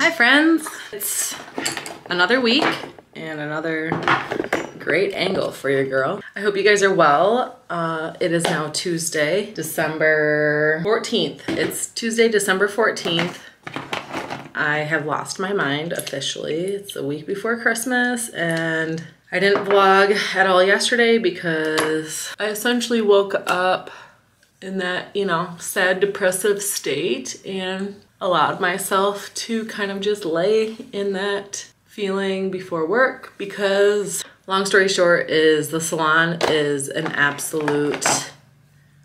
Hi friends, it's another week and another great angle for your girl. I hope you guys are well. It is now Tuesday, December 14th. It's Tuesday, December 14th. I have lost my mind officially. It's a week before Christmas and I didn't vlog at all yesterday because I essentially woke up in that, you know, sad, depressive state and allowed myself to kind of just lay in that feeling before work because long story short is the salon is an absolute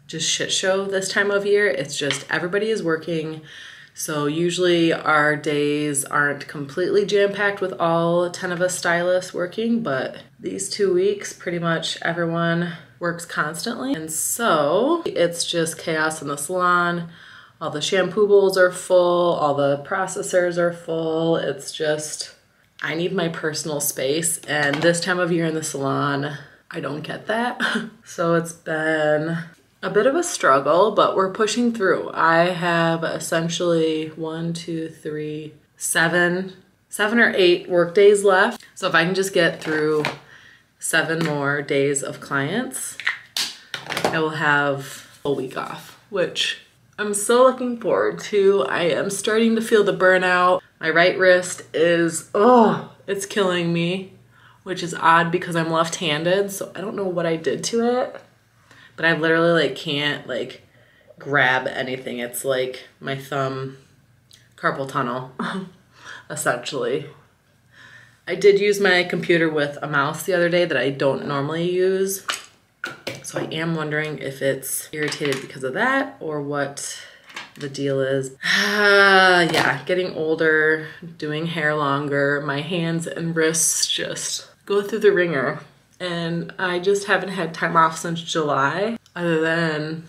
just shit show this time of year. It's just everybody is working. So usually our days aren't completely jam-packed with all 10 of us stylists working, but these 2 weeks pretty much everyone works constantly. And so it's just chaos in the salon. All the shampoo bowls are full, all the processors are full. It's just, I need my personal space. And this time of year in the salon, I don't get that. So it's been a bit of a struggle, but we're pushing through. I have essentially 7 or 8 work days left. So if I can just get through 7 more days of clients, I will have a full week off, which I'm so looking forward to. I am starting to feel the burnout. My right wrist is, oh, it's killing me, which is odd because I'm left-handed, so I don't know what I did to it, but I literally like can't like grab anything. It's like my thumb, carpal tunnel, essentially. I did use my computer with a mouse the other day that I don't normally use. So I am wondering if it's irritated because of that or what the deal is. Yeah, getting older, doing hair longer, my hands and wrists just go through the ringer. And I just haven't had time off since July, other than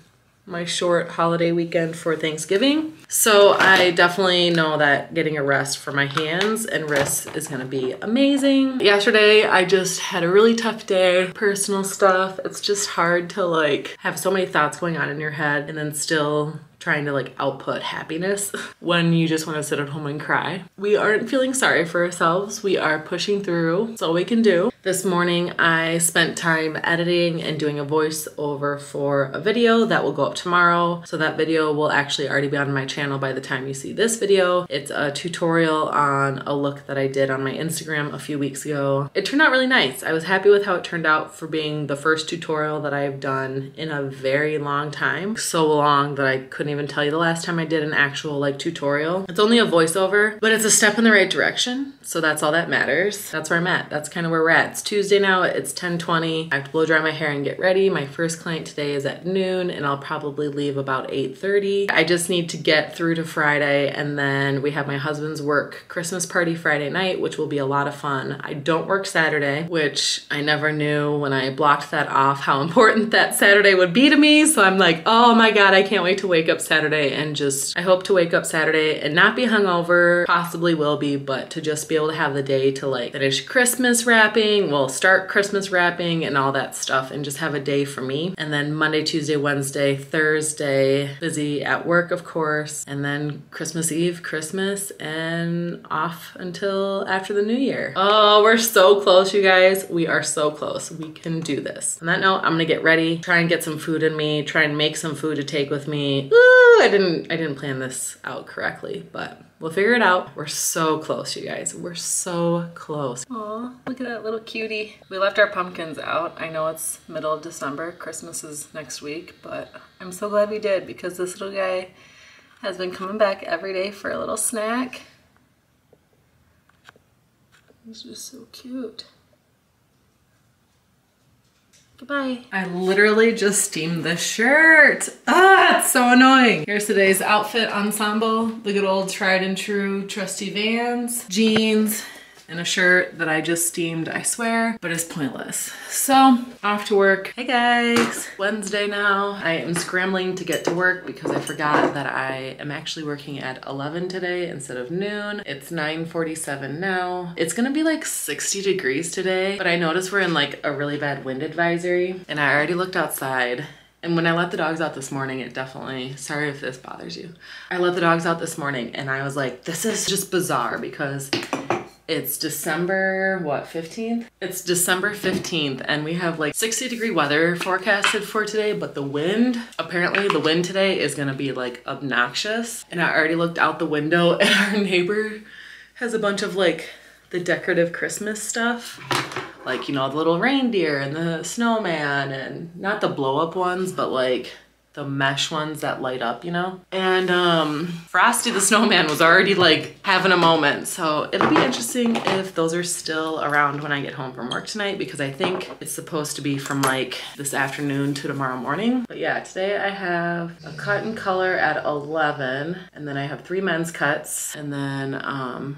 my short holiday weekend for Thanksgiving. So I definitely know that getting a rest for my hands and wrists is gonna be amazing. Yesterday, I just had a really tough day, personal stuff. It's just hard to like have so many thoughts going on in your head and then still trying to like output happiness when you just want to sit at home and cry. We aren't feeling sorry for ourselves. We are pushing through. That's all we can do. This morning I spent time editing and doing a voiceover for a video that will go up tomorrow. So that video will actually already be on my channel by the time you see this video. It's a tutorial on a look that I did on my Instagram a few weeks ago. It turned out really nice. I was happy with how it turned out for being the first tutorial that I've done in a very long time. So long that I couldn't even tell you the last time I did an actual like tutorial. It's only a voiceover, but it's a step in the right direction. So that's all that matters. That's where I'm at. That's kind of where we're at. It's Tuesday now, it's 10:20. I have to blow dry my hair and get ready. My first client today is at noon and I'll probably leave about 8:30. I just need to get through to Friday and then we have my husband's work Christmas party Friday night, which will be a lot of fun. I don't work Saturday, which I never knew when I blocked that off how important that Saturday would be to me. So I'm like, oh my God, I can't wait to wake up Saturday and just, I hope to wake up Saturday and not be hungover, possibly will be, but to just be able to have the day to like finish Christmas wrapping, well, start Christmas wrapping and all that stuff and just have a day for me. And then Monday, Tuesday, Wednesday, Thursday, busy at work, of course. And then Christmas Eve, Christmas, and off until after the new year. Oh, we're so close, you guys. We are so close. We can do this. On that note, I'm gonna get ready, try and get some food in me, try and make some food to take with me. Ooh, I didn't plan this out correctly, but we'll figure it out. We're so close, you guys. We're so close. Aw, look at that little cutie. We left our pumpkins out. I know it's middle of December. Christmas is next week, but I'm so glad we did because this little guy has been coming back every day for a little snack. He's just so cute. Goodbye. I literally just steamed the shirt. Ah, it's so annoying. Here's today's outfit ensemble. The good old tried and true trusty Vans, jeans, and a shirt that I just steamed, I swear, but it's pointless. So, off to work. Hey guys, Wednesday now. I am scrambling to get to work because I forgot that I am actually working at 11 today instead of noon. It's 9:47 now. It's gonna be like 60 degrees today, but I noticed we're in like a really bad wind advisory, and I already looked outside And when I let the dogs out this morning, it definitely, sorry if this bothers you. I let the dogs out this morning and I was like, this is just bizarre because it's December, what, 15th? It's December 15th and we have like 60-degree weather forecasted for today, but the wind, apparently the wind today is gonna be like obnoxious. And I already looked out the window and our neighbor has a bunch of like the decorative Christmas stuff. Like, you know, the little reindeer and the snowman, and not the blow up ones, but like the mesh ones that light up, you know? And Frosty the snowman was already like having a moment. So it'll be interesting if those are still around when I get home from work tonight, because I think it's supposed to be from like this afternoon to tomorrow morning. But yeah, today I have a cut and color at 11, and then I have 3 men's cuts, and then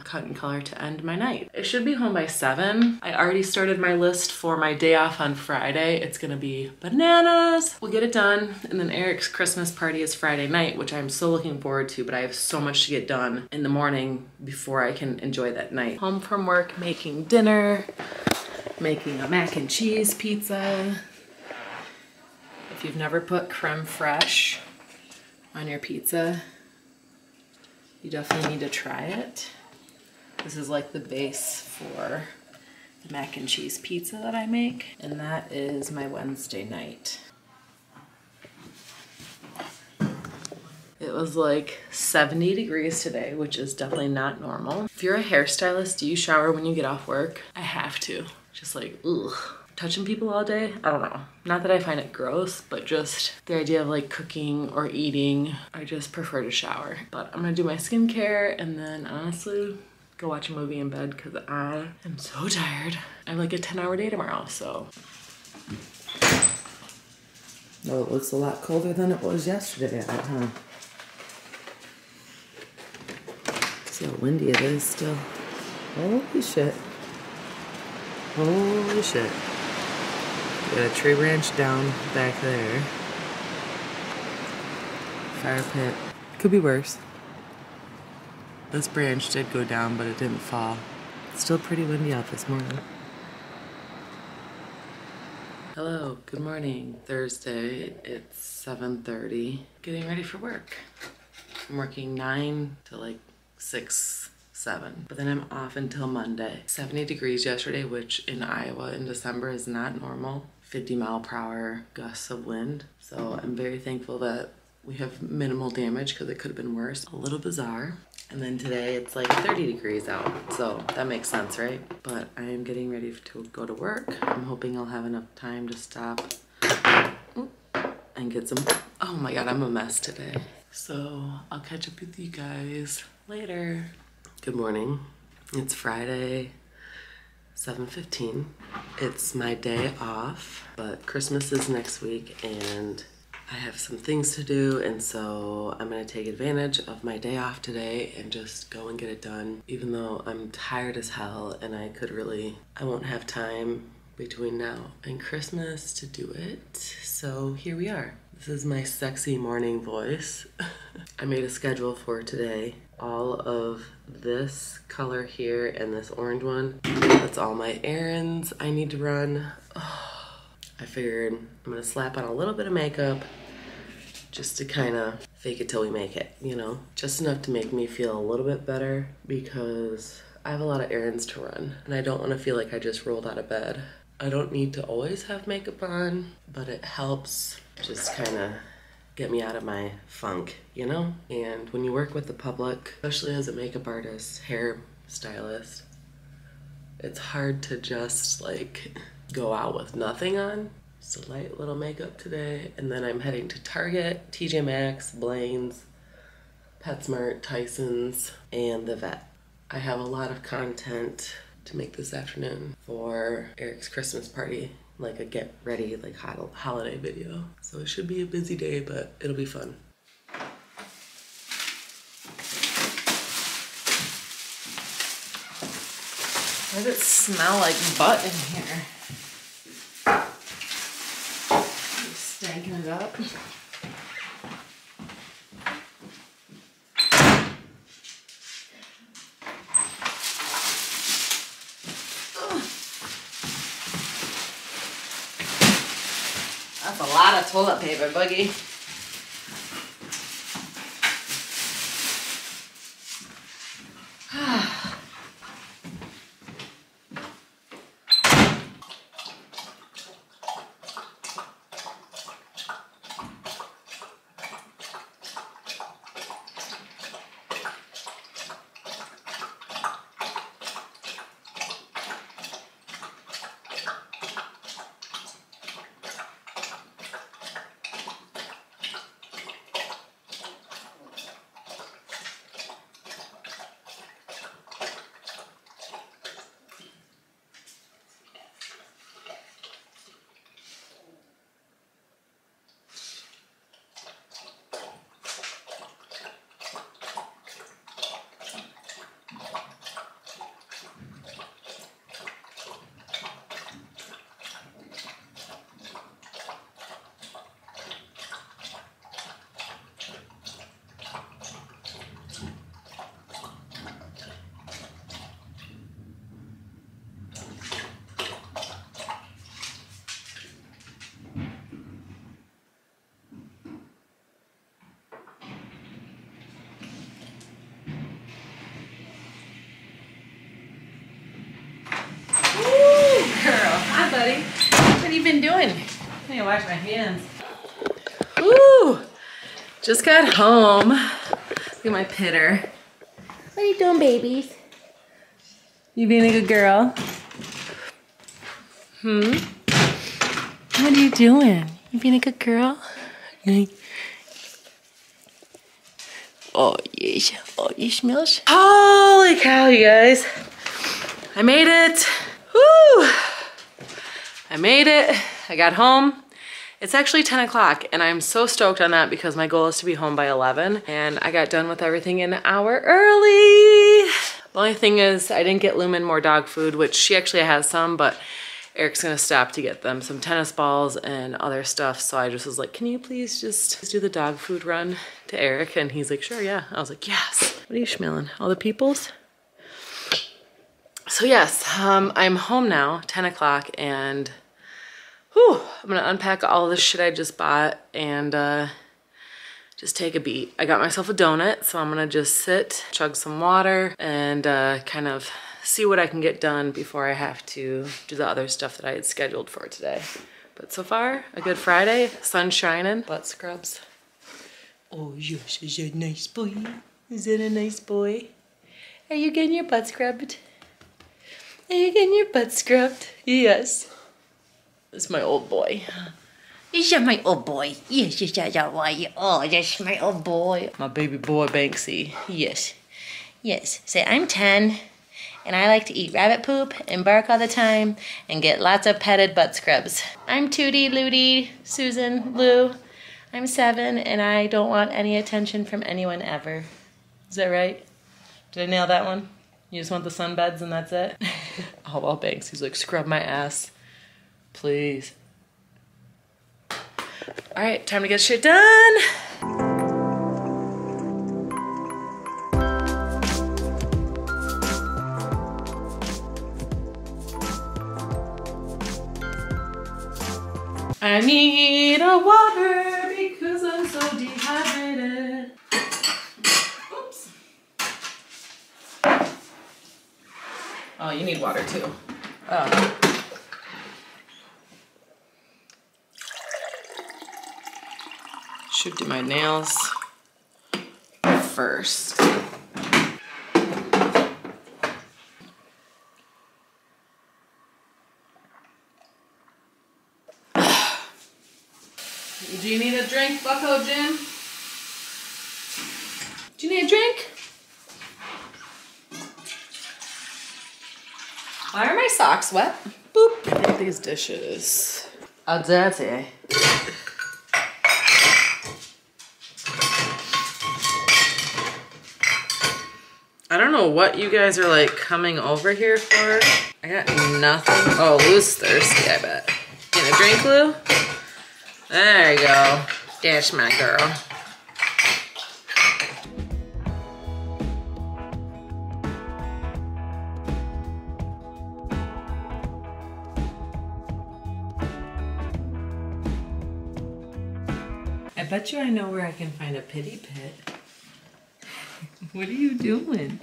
cut and color to end my night. I should be home by 7. I already started my list for my day off on Friday. It's gonna be bananas. We'll get it done, and then Eric's Christmas party is Friday night, which I'm so looking forward to, but I have so much to get done in the morning before I can enjoy that night. Home from work, making dinner, making a mac and cheese pizza. If you've never put creme fraiche on your pizza, you definitely need to try it. This is like the base for the mac and cheese pizza that I make, and that is my Wednesday night. It was like 70 degrees today, which is definitely not normal. If you're a hairstylist, do you shower when you get off work? I have to. Just like, ugh. Touching people all day? I don't know. Not that I find it gross, but just the idea of like cooking or eating, I just prefer to shower. But I'm gonna do my skincare and then honestly, go watch a movie in bed because I am so tired. I have like a 10-hour day tomorrow, so. Oh, it looks a lot colder than it was yesterday at that time. See how windy it is still. Holy shit. Holy shit. Got a tree branch down back there. Fire pit. Could be worse. This branch did go down, but it didn't fall. It's still pretty windy out this morning. Hello, good morning. Thursday, it's 7:30. Getting ready for work. I'm working 9 to like 6, 7, but then I'm off until Monday. 70 degrees yesterday, which in Iowa in December is not normal. 50-mile-per-hour gusts of wind. So I'm very thankful that we have minimal damage because it could have been worse. A little bizarre. And then today it's like 30 degrees out. So that makes sense, right? But I am getting ready to go to work. I'm hoping I'll have enough time to stop and get some, oh my God, I'm a mess today. So I'll catch up with you guys later. Good morning. It's Friday, 7:15. It's my day off, but Christmas is next week and I have some things to do, and so I'm gonna take advantage of my day off today and just go and get it done, even though I'm tired as hell and I won't have time between now and Christmas to do it. So here we are. This is my sexy morning voice. I made a schedule for today. All of this color here and this orange one, that's all my errands I need to run. I figured I'm gonna slap on a little bit of makeup just to kind of fake it till we make it, you know? Just enough to make me feel a little bit better because I have a lot of errands to run and I don't want to feel like I just rolled out of bed. I don't need to always have makeup on, but it helps just kind of get me out of my funk, you know? And when you work with the public, especially as a makeup artist, hair stylist, it's hard to just like go out with nothing on. Just a light little makeup today, and then I'm heading to Target, TJ Maxx, Blaine's, PetSmart, Tyson's, and the vet. I have a lot of content to make this afternoon for Eric's Christmas party, like a get ready, like holiday video. So it should be a busy day, but it'll be fun. Why does it smell like butt in here? Stanking it up. That's a lot of toilet paper, Boogie. Buddy, what have you been doing? I need to wash my hands. Woo! Just got home. Look at my pitter. What are you doing, babies? You being a good girl? What are you doing? You being a good girl? Oh, yes. Oh, you smells. Holy cow, you guys. I made it. Woo! I made it. I got home. It's actually 10 o'clock and I'm so stoked on that because my goal is to be home by 11 and I got done with everything an hour early. The only thing is I didn't get Lumen more dog food, which she actually has some, but Eric's gonna stop to get them some tennis balls and other stuff. So I just was like, can you please just do the dog food run to Eric? And he's like, sure, yeah. I was like, yes. What are you smelling? All the peoples? So yes, I'm home now, 10 o'clock, and whew, I'm gonna unpack all this shit I just bought and just take a beat. I got myself a donut, so I'm gonna just sit, chug some water, and kind of see what I can get done before I have to do the other stuff that I had scheduled for today. But so far, a good Friday, sun shining, butt scrubs. Oh yes, is that a nice boy? Is that a nice boy? Are you getting your butt scrubbed? Are you getting your butt scrubbed? Yes. This is my old boy. Is that my old boy? Yes, is that why? Oh, that's my old boy. My baby boy Banksy. Yes. Yes. Say, I'm 10, and I like to eat rabbit poop and bark all the time and get lots of petted butt scrubs. I'm Tootie, Lootie, Susan, Lou. I'm 7, and I don't want any attention from anyone ever. Is that right? Did I nail that one? You just want the sunbeds and that's it? Oh, well, Banks, he's like, scrub my ass, please. All right, time to get shit done. I need a water because I'm so dehydrated. Oops. Oh, you need water too. Oh. Should do my nails first. Do you need a drink, Bucko Jim? Do you need a drink? Why are my socks wet? Boop. I think these dishes are dirty. I don't know what you guys are like coming over here for. I got nothing. Oh, Lou's thirsty, I bet. Get a drink, Lou? There you go. That's my girl. bet you I know where I can find a pity pit. What are you doing?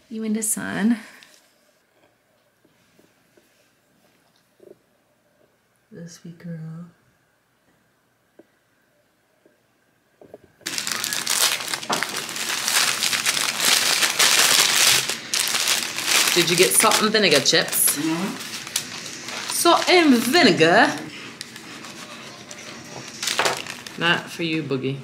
You into sun? This sweet girl. Did you get salt and vinegar chips? Mm-hmm. Salt and vinegar. Not for you, Boogie.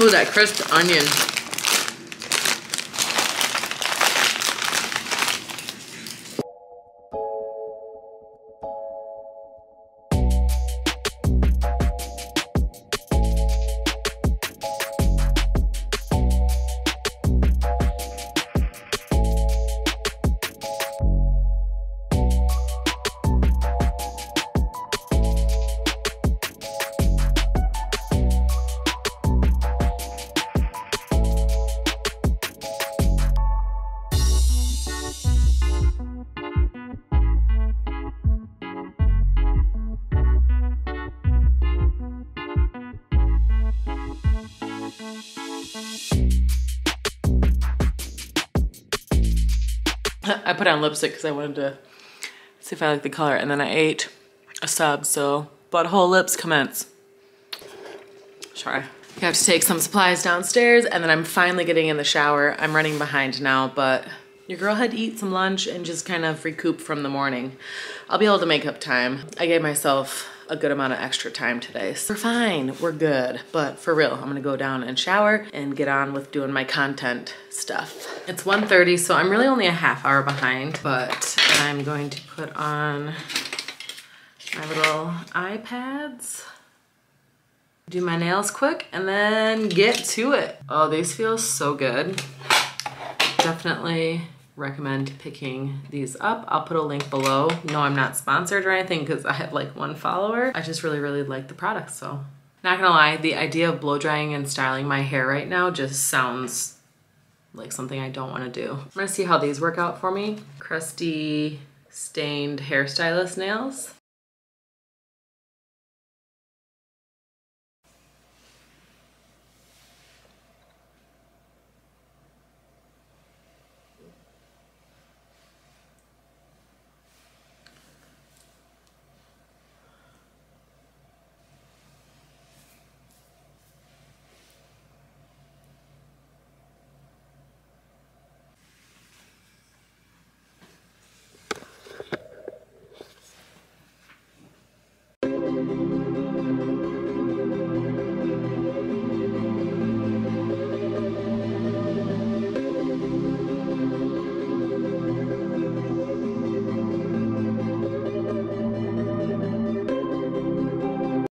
Ooh, that crisp onion. I put on lipstick because I wanted to see if I like the color, and then I ate a sub, so butthole lips commence. Sorry. I have to take some supplies downstairs, and then I'm finally getting in the shower. I'm running behind now, but your girl had to eat some lunch and just kind of recoup from the morning. I'll be able to make up time. I gave myself a good amount of extra time today. So we're fine, we're good. But for real, I'm gonna go down and shower and get on with doing my content stuff. It's 1:30, so I'm really only a half hour behind, but I'm going to put on my little iPads, do my nails quick, and then get to it. Oh, these feel so good. Definitely recommend picking these up. I'll put a link below. No, I'm not sponsored or anything because I have like 1 follower. I just really like the product, so. Not gonna lie, the idea of blow drying and styling my hair right now just sounds like something I don't wanna do. I'm gonna see how these work out for me. Crusty, stained hairstylist nails.